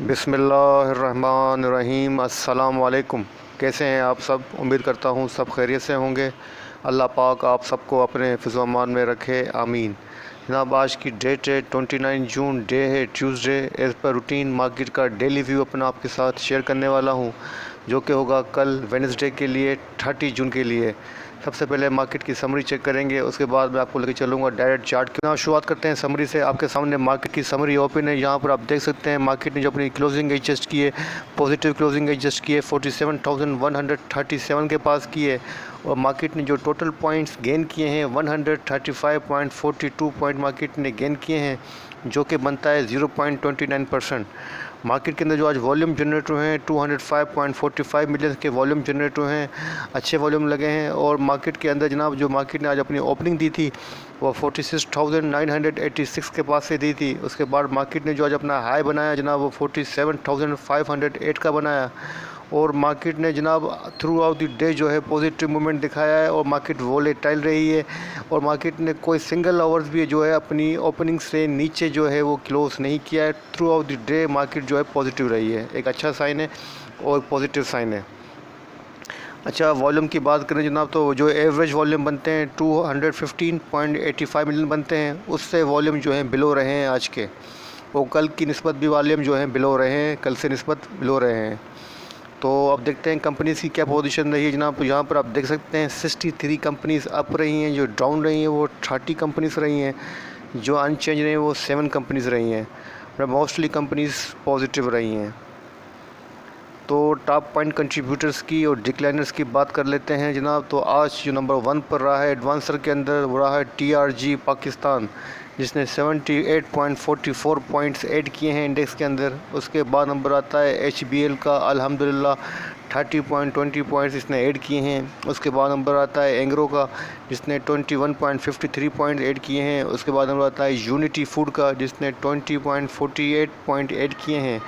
बिस्मिल्लाहिर्रहमानिर्रहीम। अस्सलाम वालेकुम। कैसे हैं आप सब? उम्मीद करता हूँ सब खैरियत से होंगे। अल्लाह पाक आप सबको अपने हिफ्ज़ व अमान में रखे, आमीन। जनाब, आज की डेट है 29 जून, डे है Tuesday. As per routine market का डेली व्यू अपना आपके साथ शेयर करने वाला हूँ, जो कि होगा कल वेडनेसडे के लिए 30 जून के लिए। सबसे पहले मार्केट की समरी चेक करेंगे, उसके बाद मैं आपको लेकर चलूँगा डायरेक्ट चार्ट की। यहाँ शुरुआत करते हैं समरी से। आपके सामने मार्केट की समरी ओपन है। यहाँ पर आप देख सकते हैं मार्केट ने जो अपनी क्लोजिंग एडजस्ट की है, पॉजिटिव क्लोजिंग एडजस्ट की है, 47,137 के पास की है। और मार्केट ने जो टोटल पॉइंट्स गेन किए हैं 135.42 पॉइंट मार्केट ने गेन किए हैं, जो कि बनता है 0.29%। मार्केट के अंदर जो आज वॉल्यूम जनरेट हुए हैं 205.45 मिलियन के वॉल्यूम जनरेट हुए हैं, अच्छे वॉल्यूम लगे हैं। और मार्केट के अंदर जनाब जो मार्केट ने आज अपनी ओपनिंग दी थी वो 46,986 के पास से दी थी। उसके बाद मार्केट ने जो आज अपना हाई बनाया जनाब वो 47,508 का बनाया। और मार्केट ने जनाब थ्रू आउट द डे जो है पॉजिटिव मूवमेंट दिखाया है और मार्केट वोलेटाइल रही है। और मार्केट ने कोई सिंगल आवर्स भी जो है अपनी ओपनिंग से नीचे जो है वो क्लोज नहीं किया है। Through out the day market जो है पॉजिटिव रही है, एक अच्छा साइन है और पॉजिटिव साइन है। अच्छा, वॉल्यूम की बात करें जनाब तो जो एवरेज वॉल्यूम बनते हैं 215.85 मिलियन बनते हैं, उससे वॉल्यूम जो है बिलो रहे हैं आज के। वो कल की निस्बत भी वॉल्यूम जो है बिलो रहे हैं, कल से निस्बत बिलो रहे हैं। तो अब देखते हैं कंपनीज़ की क्या पोजीशन रही है जनाब। तो यहाँ पर आप देख सकते हैं 63 कंपनीज़ अप रही हैं, जो डाउन रही हैं वो 30 कंपनीज़ रही हैं, जो अनचेंज रही हैं वो 7 कंपनीज़ रही हैं। मोस्टली कंपनीज़ पॉजिटिव रही हैं। तो टॉप पॉइंट कंट्रीब्यूटर्स की और डिक्लाइनर्स की बात कर लेते हैं जनाब। तो आज जो नंबर 1 पर रहा है एडवांसर के अंदर वो रहा है TRG पाकिस्तान, जिसने 78.44 पॉइंट्स ऐड किए हैं इंडेक्स के अंदर। उसके बाद नंबर आता है HBL का, अल्हम्दुलिल्लाह 30.20 पॉइंट्स इसने ऐड किए हैं। उसके बाद नंबर आता है एंग्रो का, जिसने 21.53 पॉइंट ऐड किए हैं। उसके बाद नंबर आता है यूनिटी फूड का, जिसने 20.48 पॉइंट ऐड किए हैं।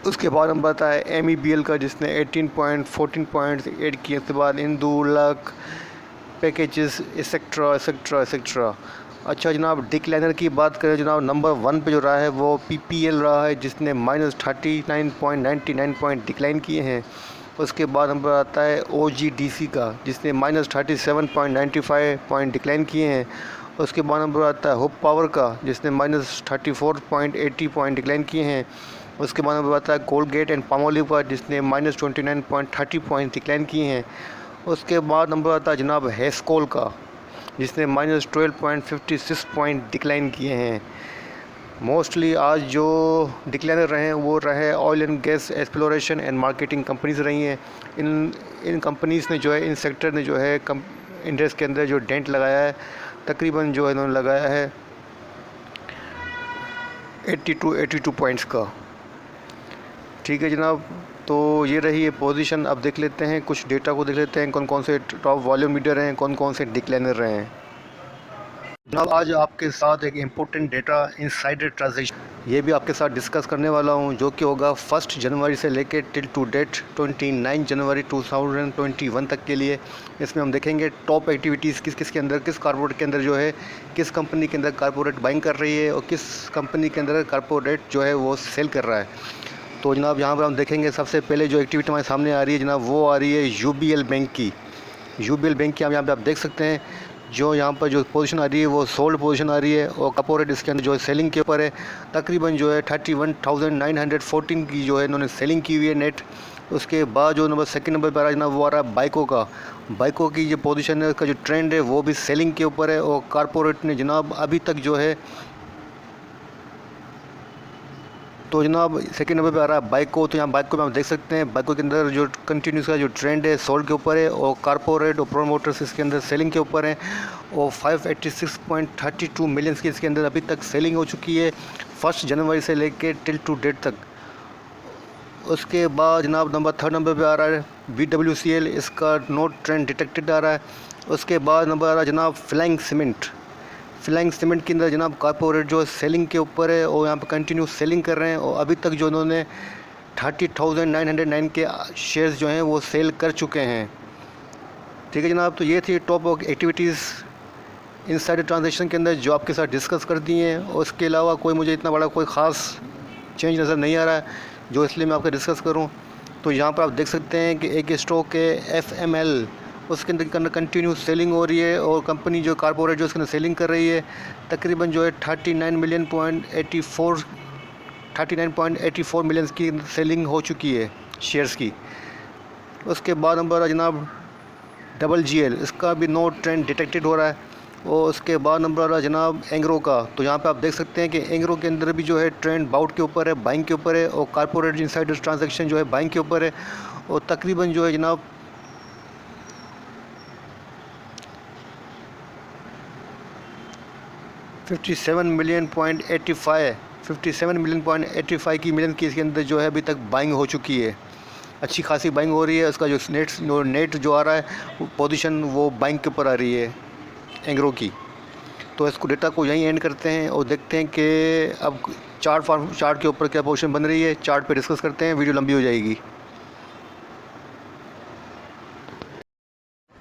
उसके बाद नंबर आता है MEBL का, जिसने 18.14 पॉइंट्स ऐड किए। उसके बाद Indu, luck, packages etcetera etcetera etcetera. अच्छा जनाब, डिक्लाइनर की बात करें जनाब, नंबर 1 पे जो रहा है वो PPL रहा है, जिसने -39.99 पॉइंट डिक्लाइन किए हैं। उसके बाद नंबर आता है OGDC का, जिसने -37.95 पॉइंट डिक्लाइन किए हैं। उसके बाद नंबर आता है हुप पावर का, जिसने -34.80 पॉइंट डिक्लाइन किए हैं। उसके बाद नंबर आता है कोलगेट एंड पामोलिव का, जिसने -29.30 पॉइंट डिक्लाइन किए हैं। उसके बाद नंबर आता है जनाब हेस्कोल का, जिसने -12.56 पॉइंट डिक्लाइन किए हैं। मोस्टली आज जो डिक्लाइनर रहे हैं वो रहे oil and gas exploration and marketing companies रही हैं। इन कंपनीज़ ने जो है, इन सेक्टर ने जो है इंडेक्स के अंदर जो डेंट लगाया है, तकरीबन जो है इन्होंने लगाया है 82 पॉइंट्स का। ठीक है जनाब, तो ये रही है पोजीशन। अब देख लेते हैं कुछ डेटा को, देख लेते हैं कौन कौन से टॉप वॉल्यूम लीडर हैं, कौन कौन से डिक्लाइनर रहे हैं। जनाब, आज आपके साथ एक इम्पोर्टेंट डेटा इनसाइडर ट्रांजेक्शन ये भी आपके साथ डिस्कस करने वाला हूं, जो कि होगा 1 जनवरी से लेकर टिल टू डेट 29 जनवरी 2021 तक के लिए। इसमें हम देखेंगे टॉप एक्टिविटीज़ किस किस के अंदर, किस कॉर्पोरेट के अंदर जो है, किस कंपनी के अंदर कॉर्पोरेट बाइंग कर रही है और किस कंपनी के अंदर कॉर्पोरेट जो है वो सेल कर रहा है। तो जनाब यहाँ पर हम देखेंगे सबसे पहले जो एक्टिविटी हमारे सामने आ रही है जनाब, वो आ रही है UBL बैंक की। UBL बैंक की हम यहाँ पे आप देख सकते हैं, जो यहाँ पर जो पोजीशन आ रही है वो सोल्ड पोजीशन आ रही है और कॉर्पोरेट इसके अंदर जो है सेलिंग के ऊपर है। तकरीबन जो है 31,914 की जो है इन्होंने सेलिंग की हुई है नेट। उसके बाद जो नंबर सेकंड नंबर पर आ रहा है जनाब, वो आ रहा है बाइको का। बाइको की जो पोजीशन है, उसका जो ट्रेंड है वो भी सेलिंग के ऊपर है। और कॉर्पोरेट ने जनाब अभी तक जो है, तो जनाब सेकंड नंबर पे आ रहा है बाइको। तो यहाँ बाइको में आप देख सकते हैं, बाइको के अंदर जो कंटिन्यूस का जो ट्रेंड है सोल्ड के ऊपर है और कॉर्पोरेट और प्रोमोटर्स इसके अंदर सेलिंग के ऊपर है। और 586.32 मिलियंस की इसके अंदर अभी तक सेलिंग हो चुकी है 1 जनवरी से लेके टिल टू डेट तक। उसके बाद जनाब नंबर 3 नंबर पे आ रहा है BWCL, इसका नो ट्रेंड डिटेक्टेड आ रहा है। उसके बाद नंबर आ रहा है जनाब फ्लाइंग सीमेंट। फ्लाइंग सीमेंट के अंदर जनाब कॉर्पोरेट जो सेलिंग के ऊपर है और यहाँ पर कंटिन्यू सेलिंग कर रहे हैं। और अभी तक जो उन्होंने 30,909 के शेयर्स जो हैं वो सेल कर चुके हैं। ठीक है जनाब, तो ये थी टॉप एक्टिविटीज़ इनसाइडर ट्रांजैक्शन के अंदर जो आपके साथ डिस्कस कर दी हैं। और उसके अलावा कोई मुझे इतना बड़ा कोई ख़ास चेंज नज़र नहीं आ रहा है, जो इसलिए मैं आपको डिस्कस करूं। तो यहाँ पर आप देख सकते हैं कि एक स्टॉक है FML, उसके अंदर कंटिन्यू सेलिंग हो रही है और कंपनी जो कॉर्पोरेट जो उसके अंदर सेलिंग कर रही है तकरीबन जो है 39.84 मिलियन की सेलिंग हो चुकी है शेयर्स की। उसके बाद नंबर जनाब GGL, इसका भी नो ट्रेंड डिटेक्टेड हो रहा है। और उसके बाद नंबर आ रहा है जनाब एंग्रो का। तो यहाँ पे आप देख सकते हैं कि एंग्रो के अंदर भी जो है ट्रेंड बाउट के ऊपर है, बाइंग के ऊपर है, और कॉर्पोरेट इनसाइडर ट्रांजैक्शन जो है बाइंग के ऊपर है। और तकरीबन जो है जनाब 57 मिलियन की इसके अंदर जो है अभी तक बाइंग हो चुकी है। अच्छी खासी बाइंग हो रही है। उसका जो नेट जो आ रहा है पोजीशन वो बाइंग के ऊपर आ रही है एंग्रो की। तो इसको डेटा को यहीं एंड करते हैं और देखते हैं कि अब चार्ट के ऊपर क्या पोजीशन बन रही है। चार्ट पे डिस्कस करते हैं, वीडियो लंबी हो जाएगी।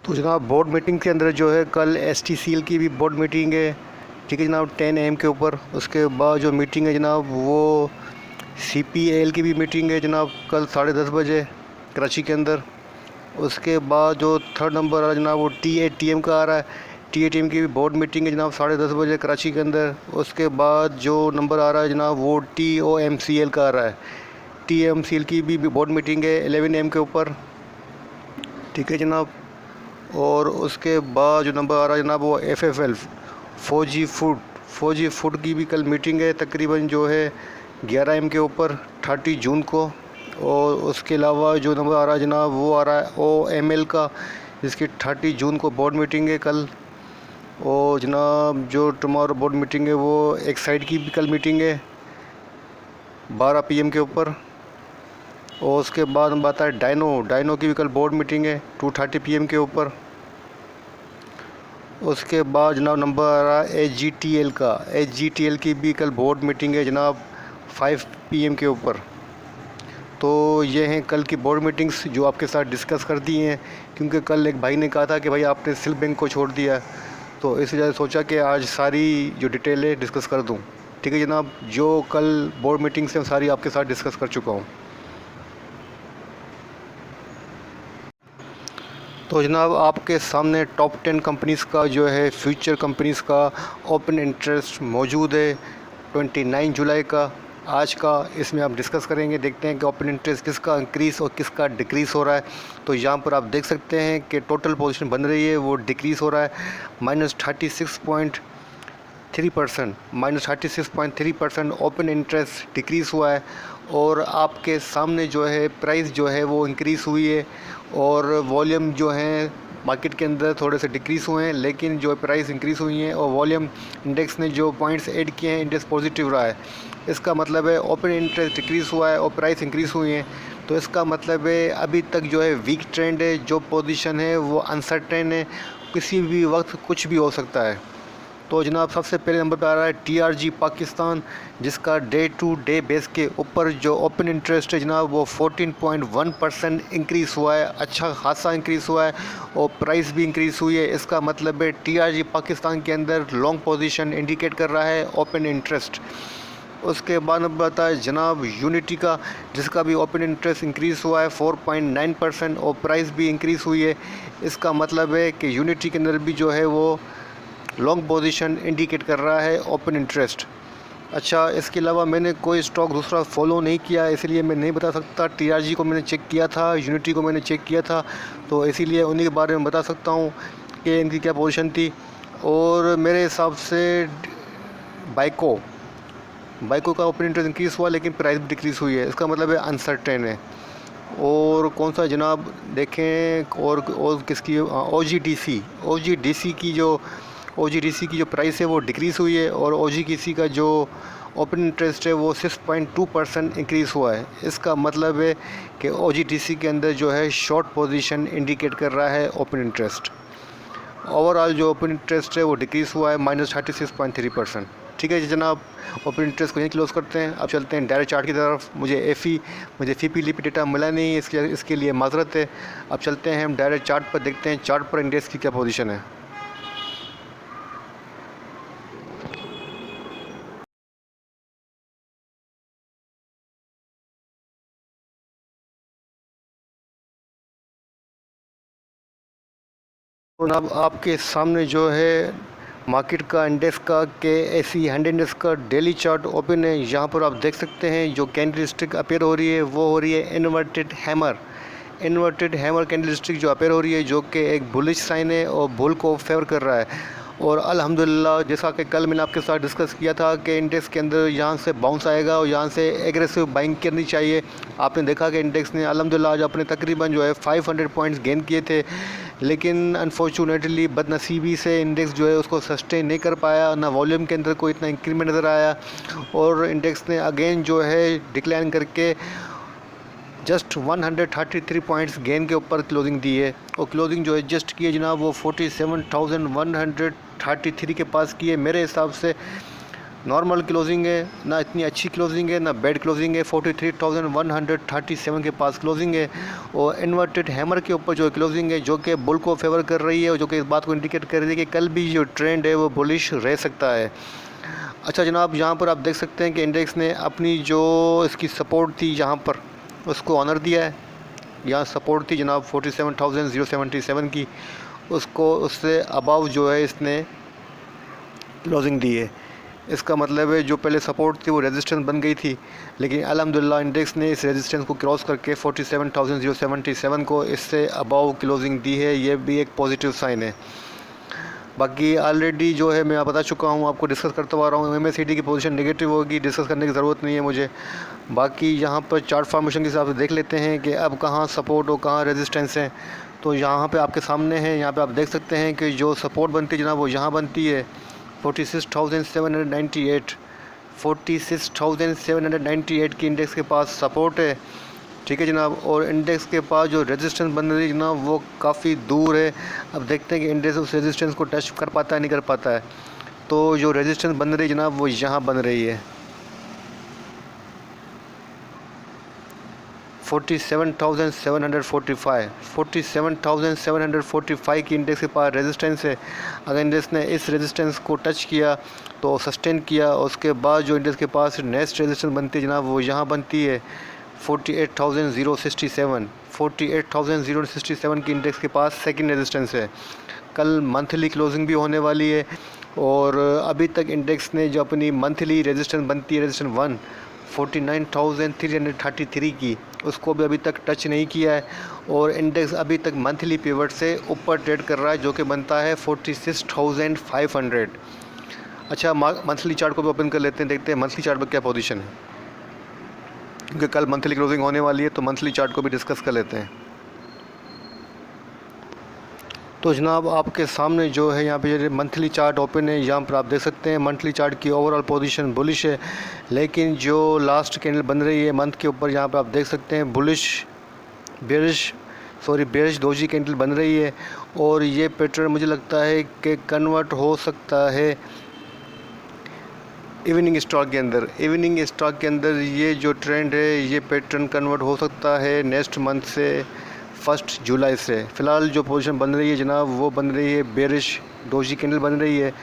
तो जनाब बोर्ड मीटिंग के अंदर जो है कल STCL की भी बोर्ड मीटिंग है, ठीक है जनाब, 10 AM के ऊपर। उसके बाद जो मीटिंग है जनाब वो CPAL की भी मीटिंग है जनाब कल 10:30 बजे कराची के अंदर। उसके बाद जो थर्ड नंबर आ रहा है जनाब वो TATM का आ रहा है। TATM की भी बोर्ड मीटिंग है जनाब 10:30 बजे कराची के अंदर। उसके बाद जो नंबर आ रहा है जनाब वो TOMCL का आ रहा है। TMCL की भी बोर्ड मीटिंग है 11 AM के ऊपर, ठीक है जनाब। और उसके बाद जो नंबर आ रहा है जनाब वो FFL फौजी फूड की भी कल मीटिंग है तकरीबन जो है 11 AM के ऊपर 30 जून को। और उसके अलावा जो नंबर आ रहा है जनाब वो आ रहा है OML का, जिसकी 30 जून को बोर्ड मीटिंग है कल। और जनाब जो टुमारो बोर्ड मीटिंग है वो एक्साइड की भी कल मीटिंग है 12 PM के ऊपर। और उसके बाद हम बात है डाइनो की भी कल बोर्ड मीटिंग है 2:30 PM के ऊपर। उसके बाद जनाब नंबर आ रहा है HGTL की भी कल बोर्ड मीटिंग है जनाब 5 PM के ऊपर। तो ये हैं कल की बोर्ड मीटिंग्स जो आपके साथ डिस्कस कर दी हैं, क्योंकि कल एक भाई ने कहा था कि भाई आपने सिल्क बैंक को छोड़ दिया, तो इस वजह से सोचा कि आज सारी जो डिटेल है डिस्कस कर दूं। ठीक है जनाब, जो कल बोर्ड मीटिंग्स हैं सारी आपके साथ डिस्कस कर चुका हूँ। तो जनाब आपके सामने टॉप 10 कंपनीज़ का जो है फ्यूचर कंपनीज़ का ओपन इंटरेस्ट मौजूद है 29 जुलाई का आज का। इसमें आप डिस्कस करेंगे, देखते हैं कि ओपन इंटरेस्ट किसका इंक्रीज़ और किसका डिक्रीज़ हो रहा है। तो यहाँ पर आप देख सकते हैं कि टोटल पोजीशन बन रही है वो डिक्रीज़ हो रहा है -36.3% ओपन इंटरेस्ट डिक्रीज़ हुआ है। और आपके सामने जो है प्राइस जो है वो इंक्रीज़ हुई है और वॉल्यूम जो है मार्केट के अंदर थोड़े से डिक्रीज़ हुए हैं, लेकिन जो प्राइस इंक्रीज़ हुई हैं और वॉल्यूम इंडेक्स ने जो पॉइंट्स ऐड किए हैं इंडेक्स पॉजिटिव रहा है। इसका मतलब है ओपन इंटरेस्ट डिक्रीज़ हुआ है और प्राइस इंक्रीज़ हुई हैं। तो इसका मतलब है अभी तक जो है वीक ट्रेंड है, जो पोजीशन है वो अनसर्टेन है, किसी भी वक्त कुछ भी हो सकता है। तो जनाब सबसे पहले नंबर पर आ रहा है TRG पाकिस्तान, जिसका डे टू डे बेस के ऊपर जो ओपन इंटरेस्ट है जनाब वो 14.1% इंक्रीज़ हुआ है, अच्छा खासा इंक्रीज़ हुआ है और प्राइस भी इंक्रीज़ हुई है। इसका मतलब है TRG पाकिस्तान के अंदर लॉन्ग पोजीशन इंडिकेट कर रहा है ओपन इंटरेस्ट। उसके बाद नंबर आता है जनाब यूनिटी का, जिसका भी ओपन इंटरेस्ट इंक्रीज़ हुआ है 4.9% और प्राइस भी इंक्रीज़ हुई है। इसका मतलब है कि यूनिटी के अंदर भी जो है वो लॉन्ग पोजीशन इंडिकेट कर रहा है ओपन इंटरेस्ट। अच्छा, इसके अलावा मैंने कोई स्टॉक दूसरा फॉलो नहीं किया, इसलिए मैं नहीं बता सकता। TRG को मैंने चेक किया था, यूनिटी को मैंने चेक किया था, तो इसीलिए उन्हीं के बारे में बता सकता हूँ कि इनकी क्या पोजीशन थी। और मेरे हिसाब से बाइको का ओपन इंटरेस्ट इंक्रीज़ हुआ लेकिन प्राइस भी डिक्रीज़ हुई है, इसका मतलब है अनसर्टेन है। और कौन सा जनाब देखें और किसकी OGDC की जो प्राइस है वो डिक्रीज़ हुई है और OGDC का जो ओपन इंटरेस्ट है वो 6.2% इंक्रीज़ हुआ है। इसका मतलब है कि OGDC के अंदर जो है शॉर्ट पोजीशन इंडिकेट कर रहा है ओपन इंटरेस्ट। ओवरऑल जो ओपन इंटरेस्ट है वो डिक्रीज़ हुआ है -36.3%। ठीक है जी जनाब, ओपन इंटरेस्ट को यहीं क्लोज़ करते हैं। अब चलते हैं डायरेक्ट चार्ट की तरफ। मुझे FP लिपि डेटा मिला नहीं, इसके लिए माजरत है। अब चलते हैं हम डायरेक्ट चार्ट पर, देखते हैं चार्ट पर इंडेक्स की क्या पोजीशन है। तो जनाब आपके सामने जो है मार्केट का इंडेक्स का KSE 100 इंडेक्स का डेली चार्ट ओपन है। यहाँ पर आप देख सकते हैं जो कैंडलस्टिक अपेयर हो रही है वो हो रही है इन्वर्टेड हैमर कैंडलस्टिक जो अपेयर हो रही है, जो कि एक बुलिश साइन है और बुल को फेवर कर रहा है। और अल्हम्दुलिल्लाह जैसा कि कल मैंने आपके साथ डिस्कस किया था कि इंडेक्स के अंदर यहाँ से बाउंस आएगा और यहाँ से एग्रेसिव बाइंग करनी चाहिए। आपने देखा कि इंडेक्स ने अल्हम्दुलिल्लाह आज अपने तकरीबन जो है 500 पॉइंट्स गेन किए थे, लेकिन अनफॉर्चुनेटली बदनसीबी से इंडेक्स जो है उसको सस्टेन नहीं कर पाया। ना वॉल्यूम के अंदर कोई इतना इंक्रीमेंट नज़र आया और इंडेक्स ने अगेन जो है डिक्लाइन करके जस्ट 133 पॉइंट्स गेन के ऊपर क्लोजिंग दी है। और क्लोजिंग जो एडजस्ट की है जनाब वो 47,133 के पास की है। मेरे हिसाब से नॉर्मल क्लोजिंग है, ना इतनी अच्छी क्लोजिंग है ना बैड क्लोजिंग है। 43,137 के पास क्लोजिंग है और इन्वर्टेड हैमर के ऊपर जो क्लोजिंग है जो कि बुल को फेवर कर रही है और जो कि इस बात को इंडिकेट कर रही है कि कल भी जो ट्रेंड है वो बुलिश रह सकता है। अच्छा जनाब, यहाँ पर आप देख सकते हैं कि इंडेक्स ने अपनी जो इसकी सपोर्ट थी यहाँ पर उसको ऑनर दिया है। यहाँ सपोर्ट थी जनाब 47,077 की, उसको उससे अबव जो है इसने क्लोजिंग दी है। इसका मतलब है जो पहले सपोर्ट थी वो रेजिस्टेंस बन गई थी, लेकिन अल्हम्दुलिल्लाह इंडेक्स ने इस रेजिस्टेंस को क्रॉस करके 47,077 को इससे अबव क्लोजिंग दी है। ये भी एक पॉजिटिव साइन है। बाकी ऑलरेडी जो है मैं बता चुका हूँ, आपको डिस्कस करता आ रहा हूँ, MACD की पोजीशन नेगेटिव होगी, डिस्कस करने की ज़रूरत नहीं है मुझे। बाकी यहाँ पर चार्ट फॉर्मेशन के हिसाब से देख लेते हैं कि अब कहाँ सपोर्ट और कहाँ रेजिस्टेंस है। तो यहाँ पे आपके सामने है, यहाँ पे आप देख सकते हैं कि जो सपोर्ट बनती है जनाब वो यहाँ बनती है 46,798 की इंडेक्स के पास सपोर्ट है, ठीक है जनाब। और इंडेक्स के पास जो रेजिस्टेंस बन रही है जनाब वो काफ़ी दूर है। अब देखते हैं कि इंडेक्स उस रेजिस्टेंस को टच कर पाता है नहीं कर पाता है। तो जो रेजिस्टेंस बन रही है जनाब वो यहाँ बन रही है 47,745 की इंडेक्स के पास रेजिस्टेंस है। अगर इंडेक्स ने इस रेजिस्टेंस को टच किया तो सस्टेन किया, उसके बाद जो इंडेक्स के पास नेक्स्ट रेजिस्टेंस बनती है जनाब वो यहाँ बनती है 48,067 की इंडेक्स के पास सेकंड रेजिस्टेंस है। कल मंथली क्लोजिंग भी होने वाली है और अभी तक इंडेक्स ने जो अपनी मंथली रेजिस्टेंस बनती है रेजिस्टेंस 1 49,333 की, उसको भी अभी तक टच नहीं किया है और इंडेक्स अभी तक मंथली पिवट से ऊपर ट्रेड कर रहा है जो कि बनता है 46,500। अच्छा, मंथली चार्ट को भी ओपन कर लेते हैं, देखते हैं मंथली चार्ट पर क्या पोजीशन है, क्योंकि कल मंथली क्लोजिंग होने वाली है तो मंथली चार्ट को भी डिस्कस कर लेते हैं। तो जनाब आपके सामने जो है यहाँ पे मंथली चार्ट ओपन है। यहाँ पर आप देख सकते हैं मंथली चार्ट की ओवरऑल पोजीशन बुलिश है, लेकिन जो लास्ट कैंडल बन रही है मंथ के ऊपर यहाँ पर आप देख सकते हैं बेरिश डोजी कैंडल बन रही है। और ये पैटर्न मुझे लगता है कि कन्वर्ट हो सकता है इवनिंग स्टॉक के अंदर ये जो ट्रेंड है ये पैटर्न कन्वर्ट हो सकता है नेक्स्ट मंथ से 1 जुलाई से। फ़िलहाल जो पोजीशन बन रही है जनाब वो बन रही है बेरिश डोजी कैंडल बन रही है।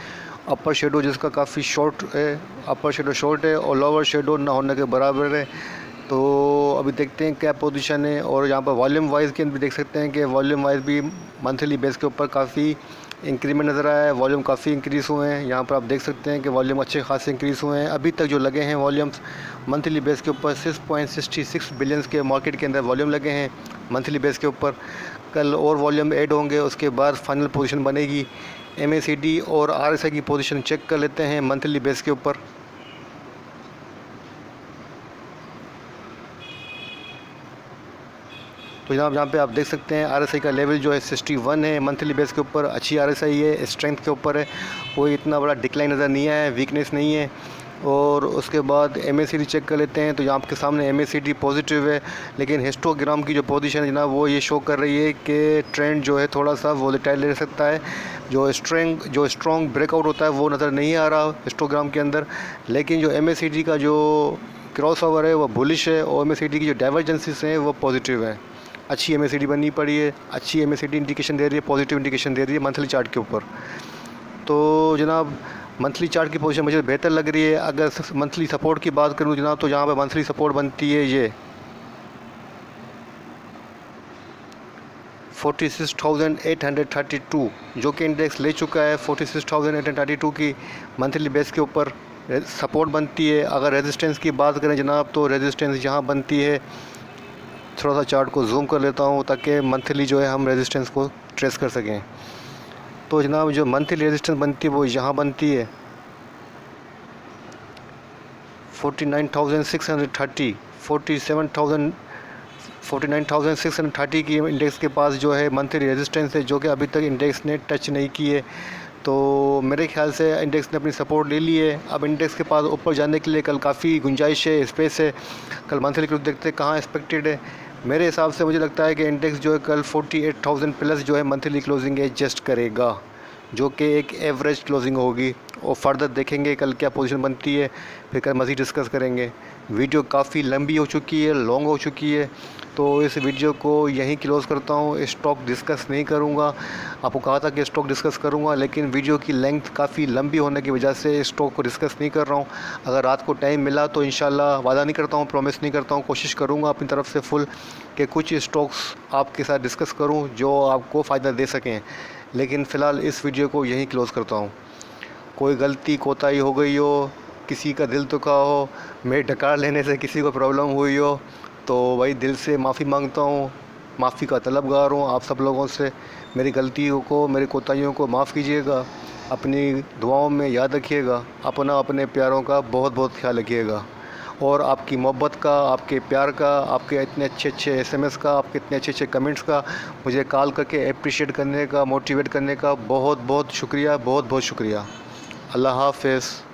अपर शेडो जिसका काफ़ी शॉर्ट है, अपर शेडो शॉर्ट है और लोअर शेडो ना होने के बराबर है। तो अभी देखते हैं क्या पोजीशन है। और यहाँ पर वॉल्यूम वाइज के अंदर देख सकते हैं कि वॉल्यूम वाइज भी मंथली बेस के ऊपर काफ़ी इंक्रीमेंट नज़र आया है, वॉल्यूम काफ़ी इंक्रीज़ हुए हैं। यहाँ पर आप देख सकते हैं कि वॉल्यूम अच्छे खासे इंक्रीज़ हुए हैं। अभी तक जो लगे हैं वॉल्यूम्स मंथली बेस के ऊपर 6.66 बिलियंस के मार्केट के अंदर वॉल्यूम लगे हैं मंथली बेस के ऊपर। कल और वॉल्यूम ऐड होंगे, उसके बाद फाइनल पोजीशन बनेगी। MACD और RSI की पोजीशन चेक कर लेते हैं मंथली बेस के ऊपर। तो जनाब यहाँ पे आप देख सकते हैं RSI का लेवल जो है 61 है मंथली बेस के ऊपर। अच्छी RSI है, स्ट्रेंथ के ऊपर है, कोई इतना बड़ा डिक्लाइन नज़र नहीं आया है, वीकनेस नहीं है। और उसके बाद MACD चेक कर लेते हैं तो यहाँ आपके सामने MACD पॉजिटिव है, लेकिन हिस्टोग्राम की जो पोजीशन है ना वो ये शो कर रही है कि ट्रेंड जो है थोड़ा सा वोलेटाइल रह सकता है। जो स्ट्रॉन्ग ब्रेकआउट होता है वो नज़र नहीं आ रहा हिस्टोग्राम के अंदर, लेकिन जो MACD का जो क्रॉस ओवर है वो बुलिश है और MACD की जो डाइवर्जेंसीज हैं वो पॉजिटिव है। अच्छी MACD बननी पड़ी है, अच्छी MACD इंडिकेशन दे रही है, पॉजिटिव इंडिकेशन दे रही है मंथली चार्ट के ऊपर। तो जनाब मंथली चार्ट की पोजीशन मुझे बेहतर लग रही है। अगर मंथली सपोर्ट की बात करूँ जनाब तो यहाँ पर मंथली सपोर्ट बनती है ये 46,832 जो कि इंडेक्स ले चुका है 46,832 की मंथली बेस के ऊपर सपोर्ट बनती है। अगर रेजिस्टेंस की बात करें जनाब तो रेजिस्टेंस यहाँ बनती है, थोड़ा सा चार्ट को जूम कर लेता हूँ ताकि मंथली जो है हम रेजिस्टेंस को ट्रेस कर सकें। तो जनाब जो मंथली रेजिस्टेंस बनती है वो यहाँ बनती है 49,630 49,630 की इंडेक्स के पास जो है मंथली रेजिस्टेंस है, जो कि अभी तक इंडेक्स ने टच नहीं की है। तो मेरे ख्याल से इंडेक्स ने अपनी सपोर्ट ले ली है। अब इंडेक्स के पास ऊपर जाने के लिए कल काफ़ी गुंजाइश है, स्पेस है। कल मंथली क्लोज देखते हैं कहाँ एक्सपेक्टेड है। मेरे हिसाब से मुझे लगता है कि इंडेक्स जो है कल 48,000 प्लस जो है मंथली क्लोजिंग एडजस्ट करेगा, जो कि एक एवरेज क्लोजिंग होगी। और फर्दर देखेंगे कल क्या पोजीशन बनती है, फिर कल मज़ीद डिस्कस करेंगे। वीडियो काफ़ी लंबी हो चुकी है, लॉन्ग हो चुकी है, तो इस वीडियो को यहीं क्लोज़ करता हूँ। स्टॉक डिस्कस नहीं करूँगा, आपको कहा था कि स्टॉक डिस्कस करूँगा, लेकिन वीडियो की लेंथ काफ़ी लंबी होने की वजह से स्टॉक को डिस्कस नहीं कर रहा हूँ। अगर रात को टाइम मिला तो इंशाल्लाह, वादा नहीं करता हूँ, प्रॉमिस नहीं करता हूँ, कोशिश करूँगा अपनी तरफ से फुल कि कुछ स्टॉक्स आपके साथ डिस्कस करूँ जो आपको फ़ायदा दे सकें। लेकिन फ़िलहाल इस वीडियो को यहीं क्लोज़ करता हूँ। कोई गलती कोताही हो गई हो, किसी का दिल दुखा हो, मेरे डकार लेने से किसी को प्रॉब्लम हुई हो, तो भाई दिल से माफ़ी मांगता हूँ, माफ़ी का तलबगार हूँ आप सब लोगों से। मेरी गलतियों को, मेरी कोताहियों को माफ़ कीजिएगा, अपनी दुआओं में याद रखिएगा, अपने प्यारों का बहुत बहुत ख्याल रखिएगा। और आपकी मोहब्बत का, आपके प्यार का, आपके इतने अच्छे SMS का, आपके इतने अच्छे कमेंट्स का, मुझे कॉल करके अप्रिशिएट करने का, मोटिवेट करने का बहुत बहुत शुक्रिया, बहुत बहुत शुक्रिया। अल्लाह हाफ़िज़।